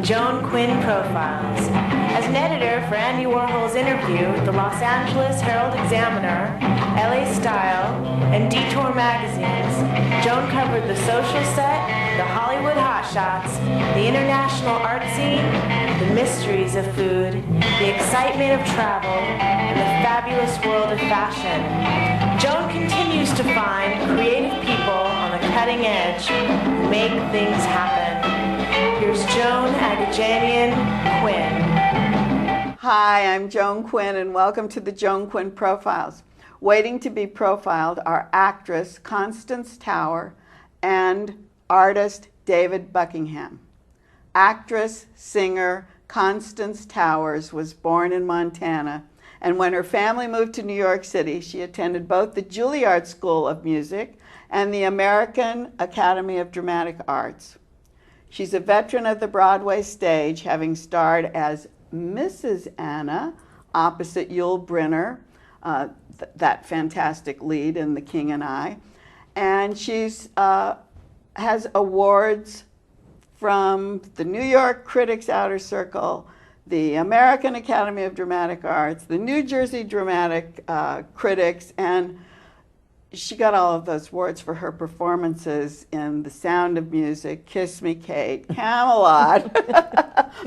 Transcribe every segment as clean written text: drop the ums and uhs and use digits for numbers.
Joan Quinn Profiles. As an editor for Andy Warhol's Interview, the Los Angeles Herald-Examiner, LA Style, and Detour magazines, Joan covered the social set, the Hollywood hotshots, the international art scene, the mysteries of food, the excitement of travel, and the fabulous world of fashion. Joan continues to find creative people on the cutting edge who make things happen. Here's Joan Agajanian Quinn. Hi, I'm Joan Quinn, and welcome to the Joan Quinn Profiles. Waiting to be profiled are actress Constance Towers and artist David Buckingham. Actress, singer Constance Towers was born in Montana, and when her family moved to New York City, she attended both the Juilliard School of Music and the American Academy of Dramatic Arts. She's a veteran of the Broadway stage, having starred as Mrs. Anna opposite Yul Brynner, that fantastic lead in The King and I. And she's has awards from the New York Critics Outer Circle, the American Academy of Dramatic Arts, the New Jersey Dramatic Critics, and she got all of those awards for her performances in The Sound of Music, Kiss Me Kate, Camelot,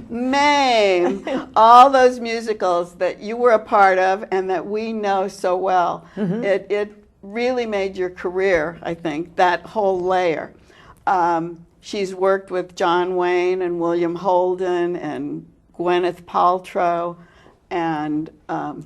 Mame, all those musicals that you were a part of and that we know so well. Mm-hmm. It really made your career, I think, that whole layer. She's worked with John Wayne and William Holden and Gwyneth Paltrow and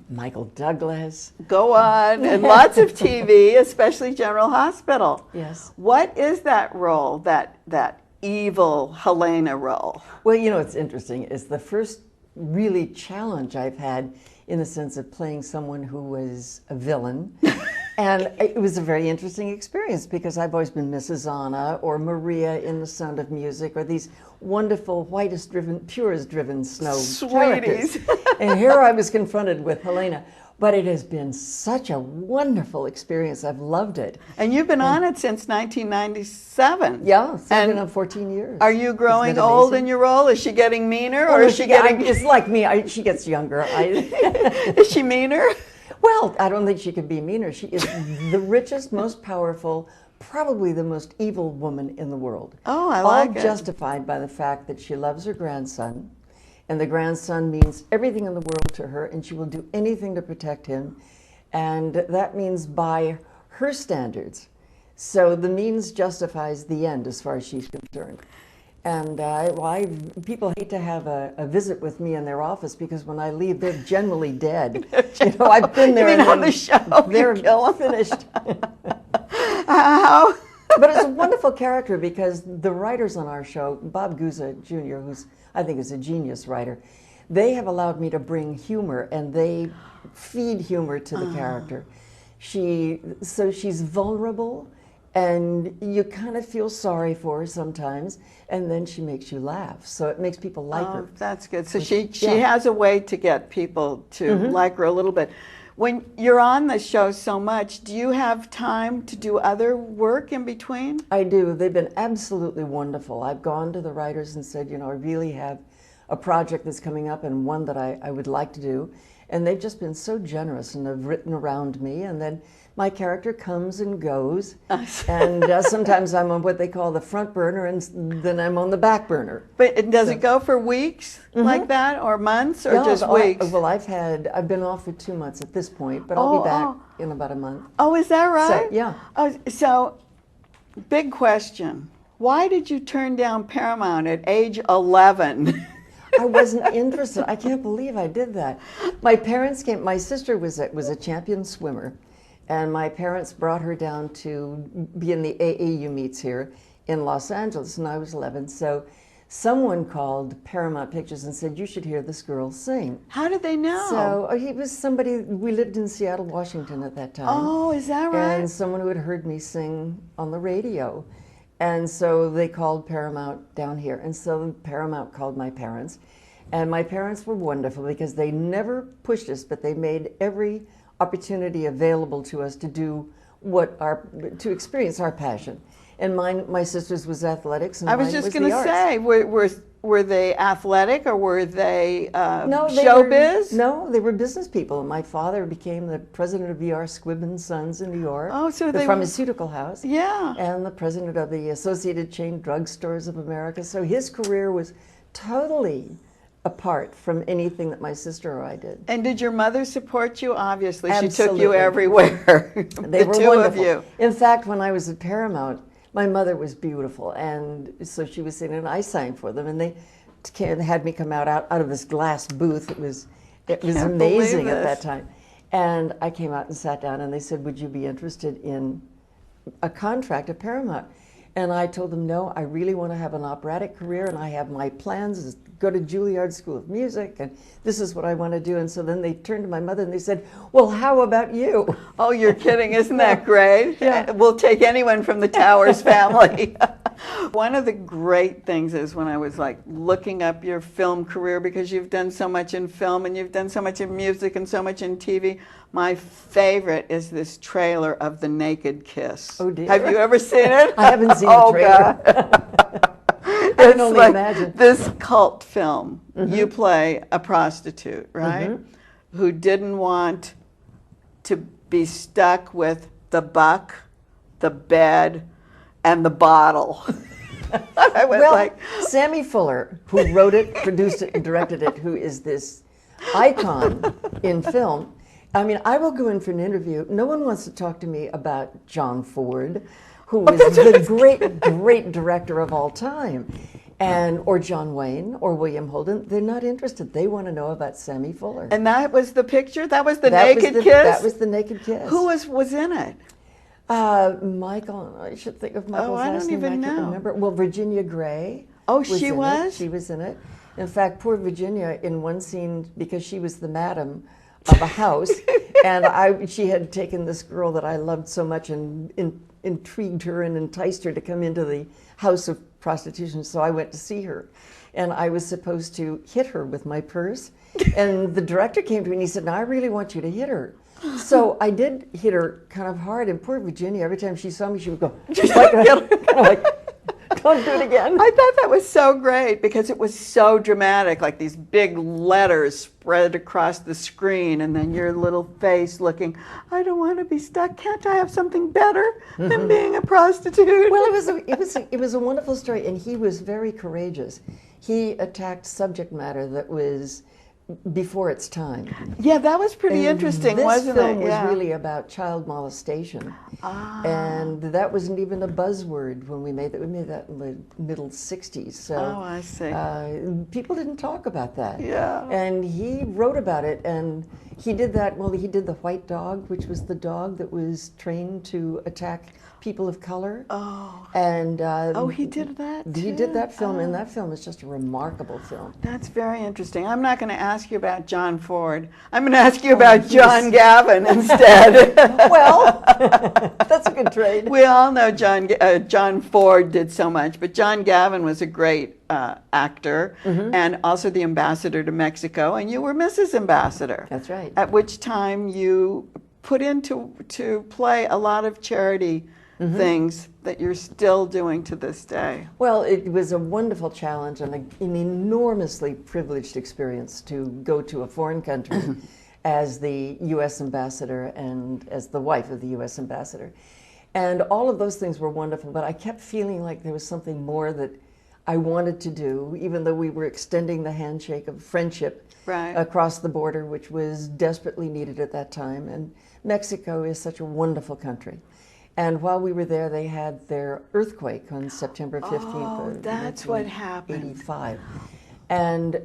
Michael Douglas. Go on, and lots of TV, especially General Hospital. Yes. What is that role, that evil Helena role? Well, you know, it's interesting. It's the first really challenge I've had in the sense of playing someone who was a villain. And it was a very interesting experience because I've always been Mrs. Anna or Maria in The Sound of Music or these wonderful, purest driven snow characters. And here I was confronted with Helena. But it has been such a wonderful experience. I've loved it. And you've been on it since 1997. Yeah, so I've been on 14 years. Are you growing old in your role? Is she getting meaner, or is she getting? It's like me. She gets younger. Is she meaner? Well, I don't think she could be meaner. She is the richest, most powerful, probably the most evil woman in the world. Oh, I like it. All justified by the fact that she loves her grandson, and the grandson means everything in the world to her, and she will do anything to protect him, and that means by her standards. So the means justifies the end as far as she's concerned. And people hate to have a visit with me in their office because when I leave, they're generally dead. You know, I've been there. You mean on the show? They're finished. How? But it's a wonderful character because the writers on our show, Bob Guza Jr., who's I think is a genius writer, they have allowed me to bring humor, and they feed humor to the character. So she's vulnerable, and you kind of feel sorry for her sometimes, and then she makes you laugh. So it makes people like her. That's good. So she has a way to get people to like her a little bit. When you're on the show so much, do you have time to do other work in between? I do. They've been absolutely wonderful. I've gone to the writers and said, you know, I really have a project that's coming up and one that I would like to do. And they've just been so generous and have written around me. And then my character comes and goes. And sometimes I'm on what they call the front burner, and then I'm on the back burner. But does it go for weeks like that, or months, or just weeks? Well, I've been off for 2 months at this point, but I'll be back in about a month. Oh, is that right? So, yeah. Oh, so, big question. Why did you turn down Paramount at age 11? I wasn't interested. I can't believe I did that. My parents came. My sister was a champion swimmer, and my parents brought her down to be in the AAU meets here in Los Angeles, and I was 11. So someone called Paramount Pictures and said, you should hear this girl sing. How did they know? So he was somebody, we lived in Seattle, Washington at that time. Oh, is that right? And someone who had heard me sing on the radio. And so they called Paramount down here. And so Paramount called my parents. And my parents were wonderful because they never pushed us, but they made every opportunity available to us to do to experience our passion. And my sister's was athletics, and I was mine just was going the to arts. say, were they athletic or were they No, showbiz? No, they were business people. My father became the president of V.R. Squibb and Sons in New York, Oh, so the they pharmaceutical house, Yeah. and the president of the Associated Chain Drugstores of America. So his career was totally apart from anything that my sister or I did. And did your mother support you? Obviously, she took Absolutely. you everywhere. They The were two wonderful. of you. In fact, when I was at Paramount, my mother was beautiful, and so she was sitting, and I sang for them, and they had me come out of this glass booth. It was Can't amazing believe at this. that time. And I came out and sat down, and they said, "Would you be interested in a contract at Paramount?" And I told them, "No, I really want to have an operatic career, and I have my plans is to go to Juilliard School of Music, and this is what I want to do." And so then they turned to my mother and they said, "Well, how about you?" Oh, you're kidding. Isn't that great? Yeah. We'll take anyone from the Towers family. One of the great things is when I was like looking up your film career, because you've done so much in film and you've done so much in music and so much in TV. My favorite is this trailer of The Naked Kiss. Oh, dear. Have you ever seen it? I haven't seen the trailer. God. I can It's only like imagine. this cult film. You play a prostitute, right? Who didn't want to be stuck with the buck, the bed, and the bottle. I was Well, like, Sammy Fuller, who wrote it, produced it, and directed it, who is this icon in film. I mean, I will go in for an interview. No one wants to talk to me about John Ford, who was the great director of all time, or John Wayne, or William Holden. They're not interested. They want to know about Sammy Fuller. and that was the picture? That was the That was Naked the- Kiss? That was the Naked Kiss. Who was in it? Michael, I should think of Michael's I last don't name. even I can't know. remember. Well, Virginia Gray. Oh, she in it. was? She was in it. In fact, poor Virginia, in one scene, because she was the madam of a house, and she had taken this girl that I loved so much and intrigued her and enticed her to come into the house of prostitution. So I went to see her, and I was supposed to hit her with my purse. And the director came to me and he said, "Now I really want you to hit her." So I did hit her kind of hard, and poor Virginia, every time she saw me, she would go, like, "Don't do it again." I thought that was so great because it was so dramatic, like these big letters spread across the screen, and then your little face looking, "I don't want to be stuck. Can't I have something better than being a prostitute?" Well, it was a wonderful story, and he was very courageous. He attacked subject matter that was before its time. Yeah, that was pretty interesting, wasn't This film it? was Yeah. really about child molestation, and that wasn't even a buzzword when we made that. We made that in the middle '60s. So Oh, I see. people didn't talk about that. Yeah. And he wrote about it, and he did that. Well, he did The White Dog, which was the dog that was trained to attack people of color. Oh. And He did that He too? did that film, and that film is just a remarkable film. That's very interesting. I'm not going to ask you about John Ford. I'm going to ask you about John yes. Gavin instead. Well, that's a good trade. We all know John Ford did so much, but John Gavin was a great actor and also the ambassador to Mexico, and you were Mrs. Ambassador. That's right. At which time you put into to play a lot of charity things that you're still doing to this day. Well, it was a wonderful challenge and an enormously privileged experience to go to a foreign country as the U.S. ambassador and as the wife of the U.S. ambassador. And all of those things were wonderful, but I kept feeling like there was something more that I wanted to do, even though we were extending the handshake of friendship across the border, which was desperately needed at that time. And Mexico is such a wonderful country. And while we were there, they had their earthquake on September 15th of that's what happened. 1985. And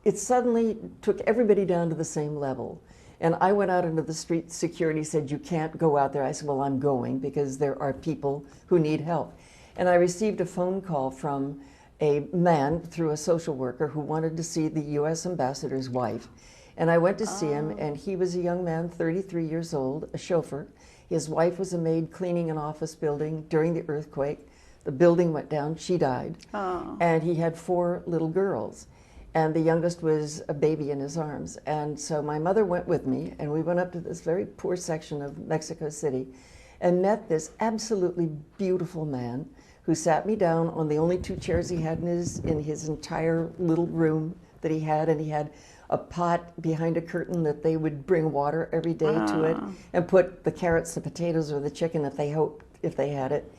it suddenly took everybody down to the same level. And I went out into the street, security said, "You can't go out there." I said, "Well, I'm going because there are people who need help." And I received a phone call from a man through a social worker who wanted to see the U.S. ambassador's wife. And I went to see him, and he was a young man, 33 years old, a chauffeur. His wife was a maid cleaning an office building during the earthquake. The building went down, she died. And he had 4 little girls. And the youngest was a baby in his arms. And so my mother went with me, and we went up to this very poor section of Mexico City. and met this absolutely beautiful man who sat me down on the only two chairs he had in his entire little room that he had, and he had a pot behind a curtain that they would bring water every day to it and put the carrots, the potatoes, or the chicken if they had it,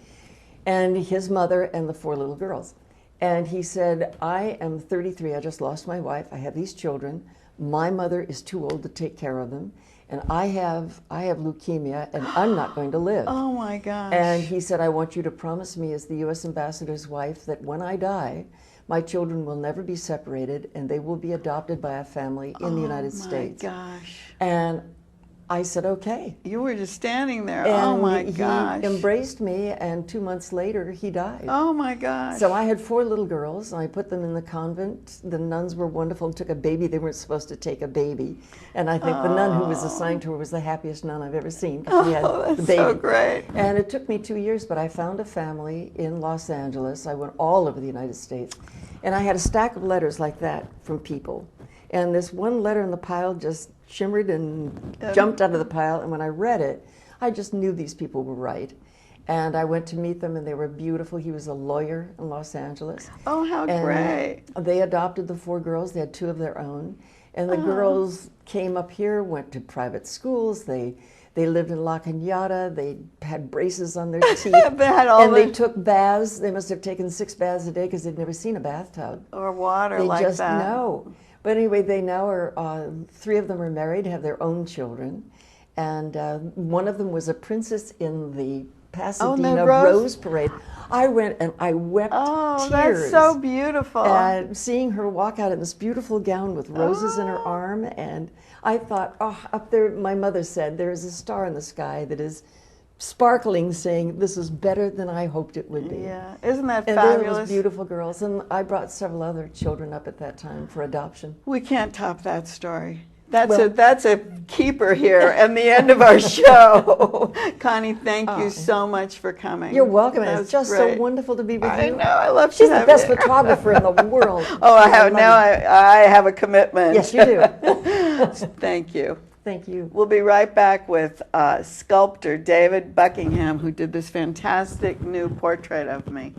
and his mother and the 4 little girls. And he said, I am 33, I just lost my wife, I have these children, my mother is too old to take care of them, and I have leukemia, and I'm not going to live. Oh my gosh. And he said, I want you to promise me as the U.S. ambassador's wife that when I die, my children will never be separated, and they will be adopted by a family in the United States. Oh my gosh. And I said, okay. You were just standing there. And oh my gosh. He embraced me, and 2 months later, he died. Oh my gosh. So I had 4 little girls, and I put them in the convent. The nuns were wonderful and took a baby. They weren't supposed to take a baby. And I think the nun who was assigned to her was the happiest nun I've ever seen. She had that's the baby. so great. And it took me 2 years, but I found a family in Los Angeles. I went all over the United States. And I had a stack of letters like that from people. And this one letter in the pile just shimmered and jumped out of the pile. And when I read it, I just knew these people were right. And I went to meet them, and they were beautiful. He was a lawyer in Los Angeles. Oh, how and great. They adopted the 4 girls. They had 2 of their own. And the girls came up here, went to private schools. They lived in La Cañada. They had braces on their teeth. They took baths. They must have taken 6 baths a day because they'd never seen a bathtub. Or water They like just that. know. But anyway, they now are, 3 of them are married, have their own children. And one of them was a princess in the Pasadena Rose Parade. I went and I wept tears. That's so beautiful. Seeing her walk out in this beautiful gown with roses in her arm. And I thought, up there, my mother said, there is a star in the sky that is sparkling, saying, this is better than I hoped it would be. Yeah, isn't that and fabulous? And those beautiful girls. And I brought several other children up at that time for adoption. We can't top that story. That's a keeper here and the end of our show. Connie, thank you so much for coming. You're welcome. It's just great. So wonderful to be with you. I know. I love She's the best photographer in the world. Oh, I have a commitment. Yes, you do. Thank you. Thank you. We'll be right back with sculptor David Buckingham, who did this fantastic new portrait of me.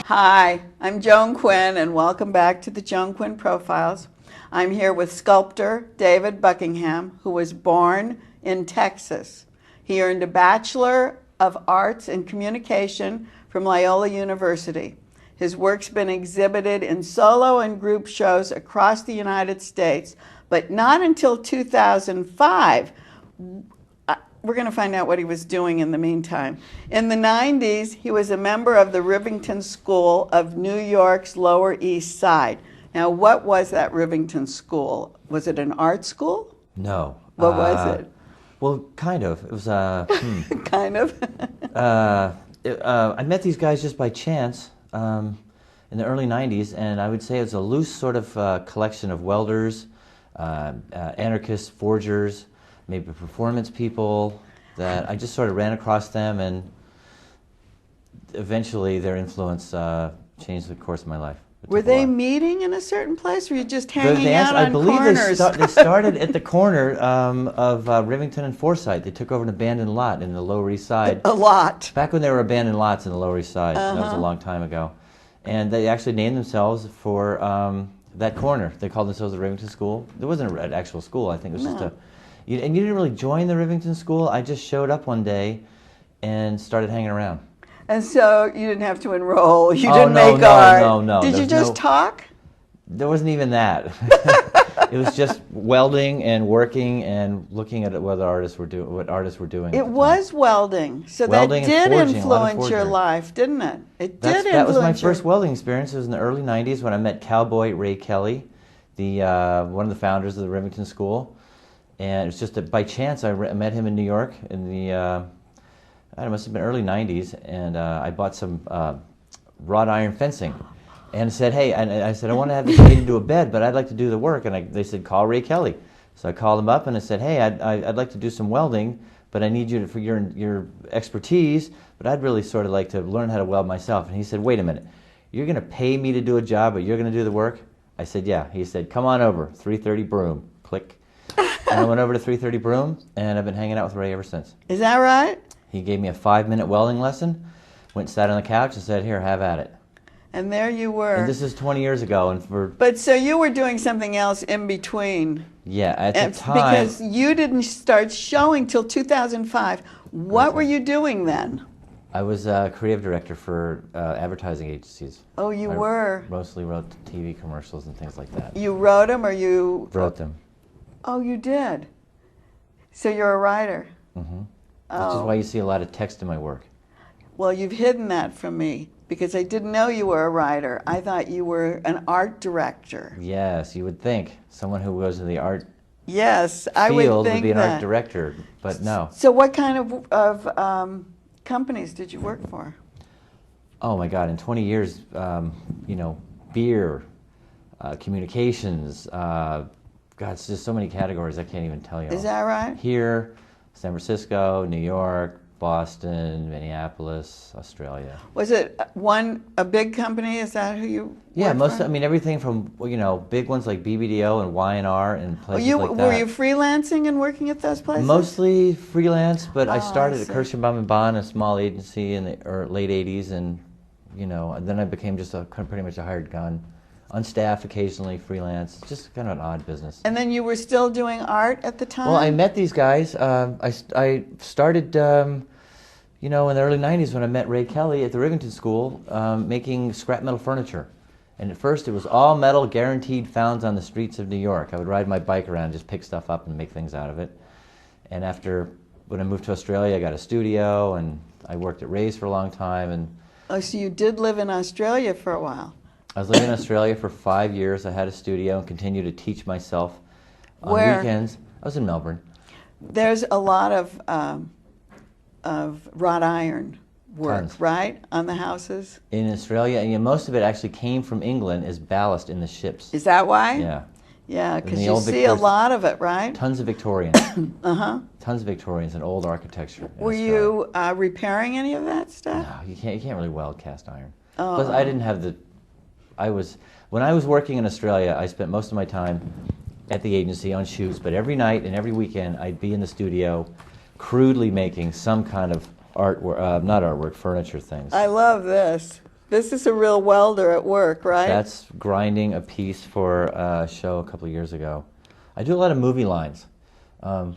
Hi, I'm Joan Quinn, and welcome back to the Joan Quinn Profiles. I'm here with sculptor David Buckingham, who was born in Texas. He earned a Bachelor of Arts in Communication from Loyola University. His work's been exhibited in solo and group shows across the United States, but not until 2005. We're going to find out what he was doing in the meantime. In the 90s, he was a member of the Rivington School of New York's Lower East Side. Now, what was that Rivington School? Was it an art school? No. What was it? Well, kind of. It was, Kind of? I met these guys just by chance in the early 90s, and I would say it was a loose sort of collection of welders, anarchists, forgers, maybe performance people, that I just sort of ran across them, and eventually their influence changed the course of my life. Were they meeting in a certain place, or were you just hanging out on I believe corners? they started at the corner of Rivington and Forsyth. They took over an abandoned lot in the Lower East Side. A lot. Back when there were abandoned lots in the Lower East Side. That was a long time ago. And they actually named themselves for that corner. They called themselves the Rivington School. There wasn't an actual school. I think it was just a... And you didn't really join the Rivington School. I just showed up one day and started hanging around. And so you didn't have to enroll. You didn't make art. No. Did you just talk? There wasn't even that. It was just welding and working and looking at what artists were doing. It was welding. So welding that did forging, influence your life, didn't it? It did influence. That was my first welding experience. It was in the early 90s when I met Cowboy Ray Kelly, one of the founders of the Rivington School. And it was just that by chance I met him in New York in the, it must have been early 90s, and I bought some wrought iron fencing and said, hey, I said, I want to have this made into a bed, but I'd like to do the work. And they said, call Ray Kelly. So I called him up and I said, hey, I'd like to do some welding, but I need you for your expertise, but I'd really sort of like to learn how to weld myself. And he said, wait a minute, you're going to pay me to do a job, but you're going to do the work? I said, yeah. He said, come on over, 330 Broom. Click. And I went over to 330 Broom, and I've been hanging out with Ray ever since. Is that right? He gave me a 5-minute welding lesson, went and sat on the couch and said, here, have at it. And there you were. And this is 20 years ago. And But so you were doing something else in between. Yeah, at the time. Because you didn't start showing till 2005. What were you doing then? I was a creative director for advertising agencies. Oh, you were? Mostly wrote TV commercials and things like that. You wrote them or you? Wrote them. Oh, you did? So you're a writer? Mm-hmm. Which is why you see a lot of text in my work. Well, you've hidden that from me because I didn't know you were a writer. I thought you were an art director. Yes, you would think. Someone who goes to the art I would field think would be an that. art director, but no. So what kind of companies did you work for? Oh my God, in 20 years, beer, communications, God, it's just so many categories I can't even tell you all. Is that right? Here, San Francisco, New York, Boston, Minneapolis, Australia. Was it a big company? Is that who you? Yeah, worked for? I mean everything from big ones like BBDO and Y&R and places like that. Were you freelancing and working at those places? Mostly freelance, but I I started at see. Kirschenbaum and Bond, a small agency in the late '80s, and and then I became just pretty much a hired gun, on staff occasionally, freelance, just kind of an odd business. And then you were still doing art at the time? Well, I met these guys. I started, in the early '90s when I met Ray Kelly at the Rivington School, making scrap metal furniture. And at first it was all metal, guaranteed founds on the streets of New York. I would ride my bike around, just pick stuff up and make things out of it. And when I moved to Australia, I got a studio, and I worked at Ray's for a long time. And Oh, so you did live in Australia for a while. I was living in Australia for 5 years. I had a studio and continued to teach myself on Where? weekends. I was in Melbourne. There's a lot of wrought iron work, Tons. right, on the houses? In Australia, and most of it actually came from England as ballast in the ships. Is that why? Yeah. Yeah, because the you old see a Victorian- lot of it, right? Tons of Victorians. Uh-huh. Tons of Victorians and old architecture. in Were Australia. you repairing any of that stuff? No, you can't really weld cast iron. Oh. Plus, I didn't have when I was working in Australia, I spent most of my time at the agency on shoots, but every night and every weekend I'd be in the studio crudely making some kind of furniture things. I love this. This is a real welder at work, right? That's grinding a piece for a show a couple of years ago. I do a lot of movie lines,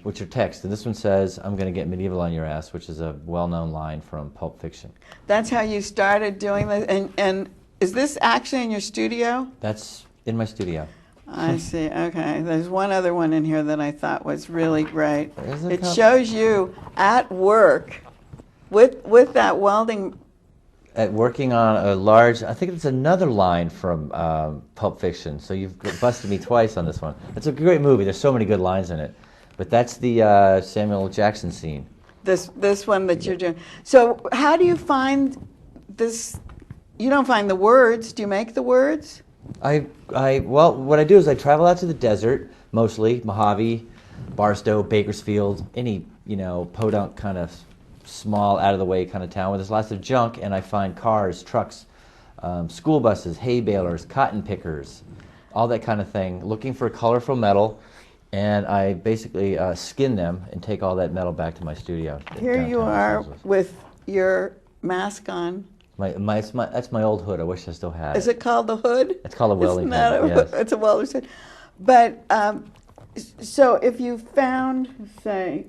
which are text, and this one says, "I'm going to get medieval on your ass," which is a well-known line from Pulp Fiction. That's how you started doing this? And is this actually in your studio? That's in my studio. I see. Okay. There's one other one in here that I thought was really great. There's a It couple. shows you at work with that welding. At working on a large, I think it's another line from Pulp Fiction, so you've busted me twice on this one. It's a great movie. There's so many good lines in it. But that's the Samuel Jackson scene. This one that you're doing. So how do you find this? You don't find the words. Do you make the words? Well, what I do is I travel out to the desert, mostly, Mojave, Barstow, Bakersfield, any, podunk kind of small, out-of-the-way kind of town where there's lots of junk, and I find cars, trucks, school buses, hay balers, cotton pickers, all that kind of thing, looking for colorful metal, and I basically skin them and take all that metal back to my studio. Here you downtown Los are Angeles. with your mask on. That's my old hood. I wish I still had Is it called the hood? It's called a welding Isn't that hood, yes. It's a welder's hood. But so if you found, say,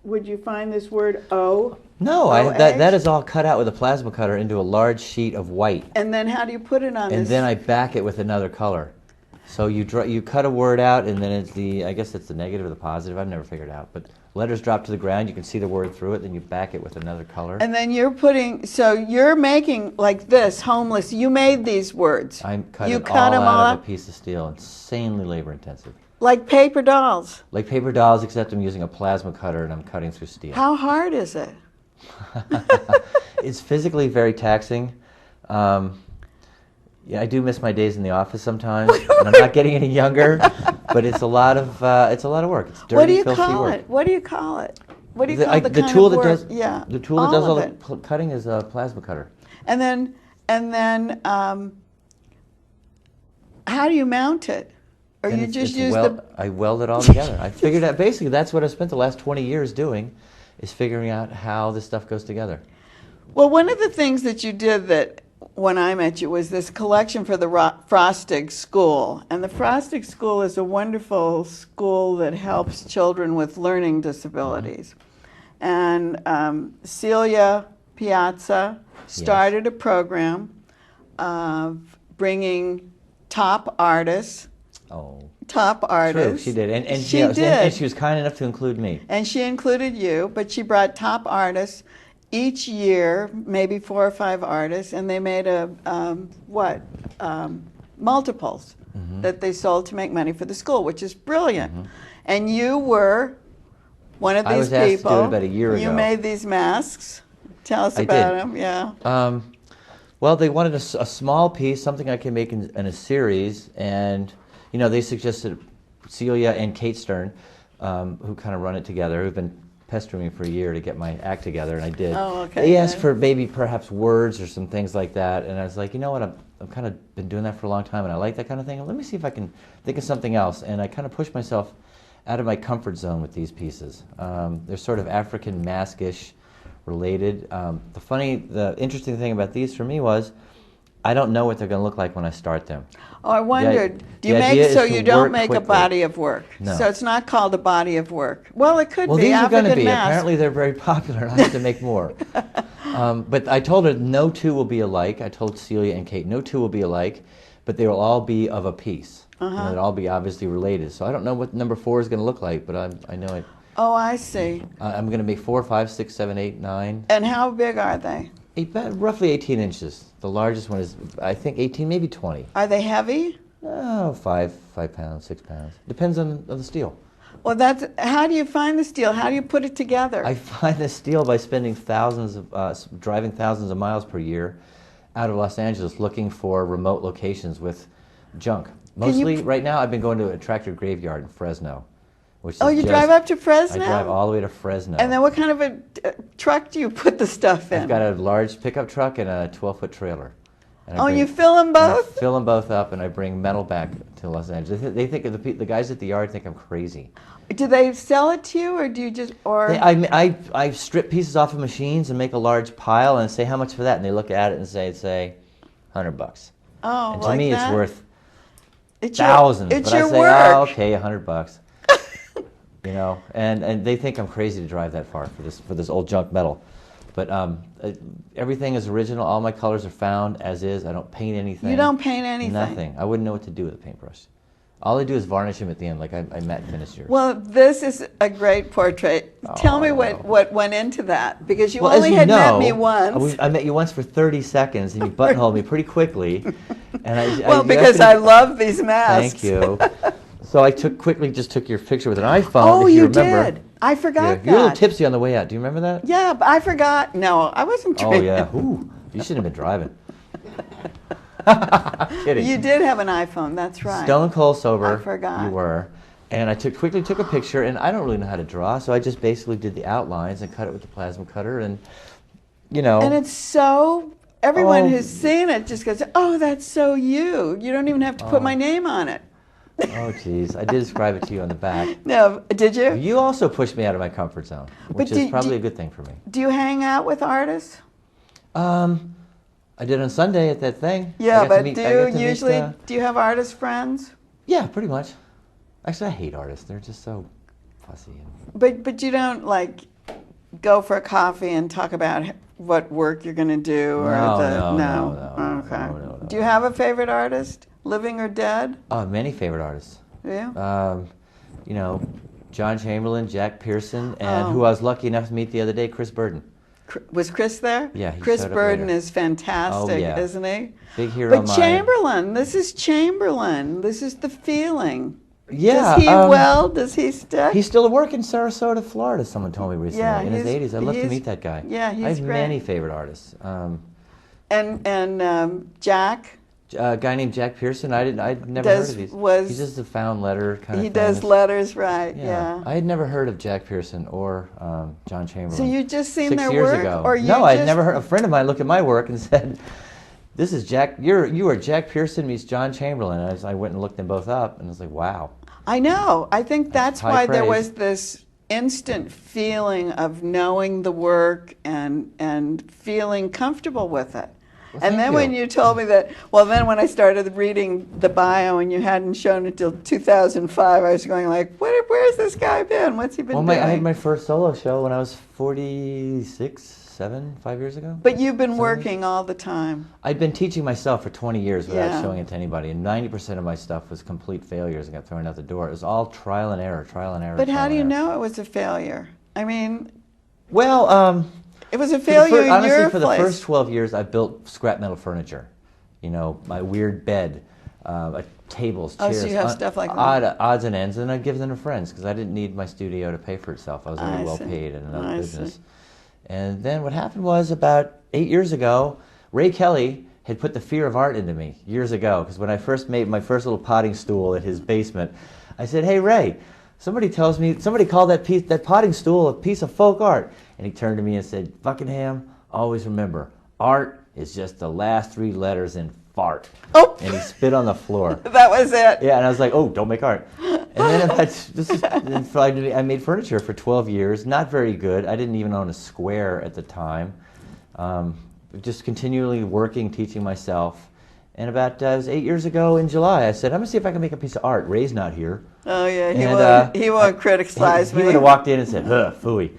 would you find this word O? No, OH? that is all cut out with a plasma cutter into a large sheet of white. And then how do you put it on And this? then I back it with another color. So you cut a word out, and then I guess it's the negative or the positive. I've never figured it out. But letters drop to the ground. You can see the word through it. Then you back it with another color. And then you're making like this, homeless. You made these words. I cut you it cut all them out all of a piece of steel. Insanely labor intensive. like paper dolls. Like paper dolls, except I'm using a plasma cutter and I'm cutting through steel. How hard is it? It's physically very taxing. Yeah, I do miss my days in the office sometimes, and I'm not getting any younger. But it's a lot of work. It's dirty, What do you filthy call work. it? What do you call it? what do you call the the kind tool of that work? does Yeah, the tool that does all the it. cutting is a plasma cutter. And then, how do you mount it? Or And you just use the... I weld it all together. I figured out, basically, that's what I spent the last 20 years doing, is figuring out how this stuff goes together. Well, one of the things that you did that when I met you was this collection for the Frostig School. And the Frostig School is a wonderful school that helps children with learning disabilities. And Celia Piazza started a program of bringing top artists. Oh. Top artists. True, she did. And she did. And she was kind enough to include me. And she included you, but she brought top artists each year, maybe 4 or 5 artists, and they made multiples that they sold to make money for the school, which is brilliant. And you were one of these people. I was asked to do it about a year ago. You made these masks. Tell us I about did. them. Yeah. Well, they wanted a small piece, something I can make in a series, and they suggested Celia and Kate Stern, who kind of run it together, who've been pestering me for a year to get my act together, and I did. Oh, okay. They asked for maybe perhaps words or some things like that, and I was like, you know what, I've kind of been doing that for a long time, and I like that kind of thing. Let me see if I can think of something else, and I kind of pushed myself out of my comfort zone with these pieces. They're sort of African maskish related. The interesting thing about these for me was, I don't know what they're going to look like when I start them. Oh, I wondered, do you the make idea so is to you don't work make a quickly. body of work? No. So it's not called a body of work. Well, it could Well, be. these are going to African be. masks. Apparently, they're very popular, and I have to make more. But I told her no two will be alike. I told Celia and Kate no two will be alike, but they will all be of a piece. And they'll all be obviously related. So I don't know what number 4 is going to look like, but I know it. Oh, I see. I'm going to make 4, 5, 6, 7, 8, 9. And how big are they? Roughly 18 inches. The largest one is, I think, 18, maybe 20. Are they heavy? Oh, 5 pounds, 6 pounds. Depends on the steel. Well, how do you find the steel? How do you put it together? I find the steel by spending driving thousands of miles per year out of Los Angeles looking for remote locations with junk. Mostly, right now, I've been going to a tractor graveyard in Fresno. Which is you drive up to Fresno? I drive all the way to Fresno. And then what kind of a truck do you put the stuff in? I've got a large pickup truck and a 12-foot trailer. And you fill them both? I fill them both up, and I bring metal back to Los Angeles. They think the guys at the yard think I'm crazy. Do they sell it to you, or do you just I strip pieces off of machines and make a large pile and say how much for that, and they look at it and say $100. Oh, and to like me, that? it's worth It's thousands. It's but your I say, work. oh, okay, $100. And they think I'm crazy to drive that far for this old junk metal. But everything is original. All my colors are found as is. I don't paint anything. You don't paint anything? Nothing. I wouldn't know what to do with a paintbrush. All I do is varnish them at the end, like I matte and finish yours. Well, this is a great portrait. Tell me what went into that, because you well, only as had you know, met me once. I met you once for 30 seconds, and you buttonholed me pretty quickly. And because I love these masks. Thank you. So I quickly took your picture with an iPhone. Oh, if you remember. Did. I forgot that. You're a little tipsy on the way out. Do you remember that? Yeah, but I forgot. No, I wasn't drinking. Oh, yeah. Ooh, you shouldn't have been driving. Kidding. You did have an iPhone, that's right. Stone cold sober. I forgot. You were. And I quickly took a picture, and I don't really know how to draw, so I just basically did the outlines and cut it with the plasma cutter, and, And it's so... Everyone who's seen it just goes, oh, that's so you. You don't even have to put my name on it. Oh, geez. I did describe it to you on the back. No, did you? You also pushed me out of my comfort zone, which is probably a good thing for me. Do you hang out with artists? I did on Sunday at that thing. Yeah, but do you have artist friends? Yeah, pretty much. Actually, I hate artists. They're just so fussy. But you don't, go for a coffee and talk about what work you're going to do? No. Okay. Do you have a favorite artist, living or dead? Oh, many favorite artists. Yeah. John Chamberlain, Jack Pearson, and who I was lucky enough to meet the other day, Chris Burden. Was Chris there? Yeah, Chris Burden is fantastic, isn't he? Big hero of But mine. Chamberlain, this is Chamberlain. This is the feeling. Yeah. Does he Does he stick? He's still at work in Sarasota, Florida, someone told me recently. Yeah, in his 80s. I'd love to meet that guy. Yeah, he's I have great. many favorite artists. And Jack A guy named Jack Pearson. I'd never Does- heard of these. was- He's just a found letter kind of He thing. does letters, right? Yeah. Yeah. I had never heard of Jack Pearson or John Chamberlain. So you just seen 6 their years work, ago. or you No, I'd just- never heard. A friend of mine looked at my work and said, "This is Jack. You are Jack Pearson meets John Chamberlain." And I went and looked them both up, and I was like, "Wow." I know. I think that's high why there praise. was this instant feeling of knowing the work and feeling comfortable with it. Well, And thank then you. when you told me that, well, then when I started reading the bio and you hadn't shown it till 2005, I was going like, where's this guy been? What's he been Well, doing? I had my first solo show when I was 46, 5 years ago. But you've been 7 years? working all the time. I'd been teaching myself for 20 years without Yeah. showing it to anybody, and 90% of my stuff was complete failures and got thrown out the door. It was all trial and error, trial and error. But how trial do you and error. know it was a failure? I mean, Well, it was a for the failure in honestly, your for place. the first 12 years, I built scrap metal furniture. You know, my weird bed, tables, Oh, chairs. so you have stuff like that. Odds and ends, and I'd give them to friends because I didn't need my studio to pay for itself. I was already I well see. paid in another I business. see. And then what happened was about 8 years ago, Ray Kelly had put the fear of art into me years ago. Because when I first made my first little potting stool at his basement, I said, "Hey Ray, somebody called that potting stool a piece of folk art." And he turned to me and said, "Buckingham, always remember, art is just the last 3 letters in fart." Oh. And he spit on the floor. That was it. Yeah, and I was like, "Oh, don't make art." And then I made furniture for 12 years. Not very good. I didn't even own a square at the time. Just continually working, teaching myself. And about it was 8 years ago in July, I said, "I'm gonna see if I can make a piece of art." Ray's not here. Oh yeah, And, he won't criticize He me. would have walked in and said, "Huh, phooey."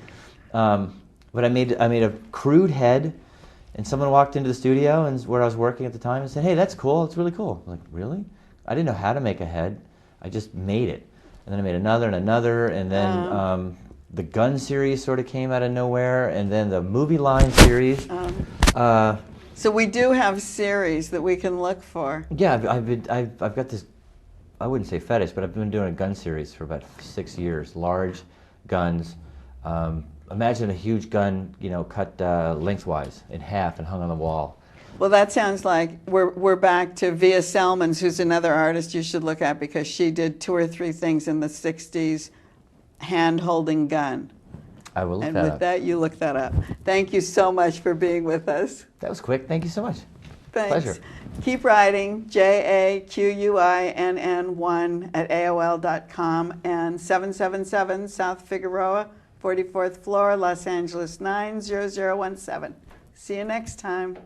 But I made a crude head, and someone walked into the studio and where I was working at the time and said, "Hey, that's cool. It's really cool." I'm like, "Really?" I didn't know how to make a head. I just made it, and then I made another and another, and then the gun series sort of came out of nowhere, and then the movie line series. So we do have series that we can look for. Yeah, I've got this. I wouldn't say fetish, but I've been doing a gun series for about 6 years. Large guns. Imagine a huge gun, cut lengthwise in half and hung on the wall. Well, that sounds like we're back to Via Selmans, who's another artist you should look at because she did 2 or 3 things in the 60s, hand-holding gun. I will look And that with up. that, you look that up. Thank you so much for being with us. That was quick. Thank you so much. Thanks. Pleasure. Keep writing, JAQUINN1 at AOL.com and 777 South Figueroa, 44th floor, Los Angeles 90017. See you next time.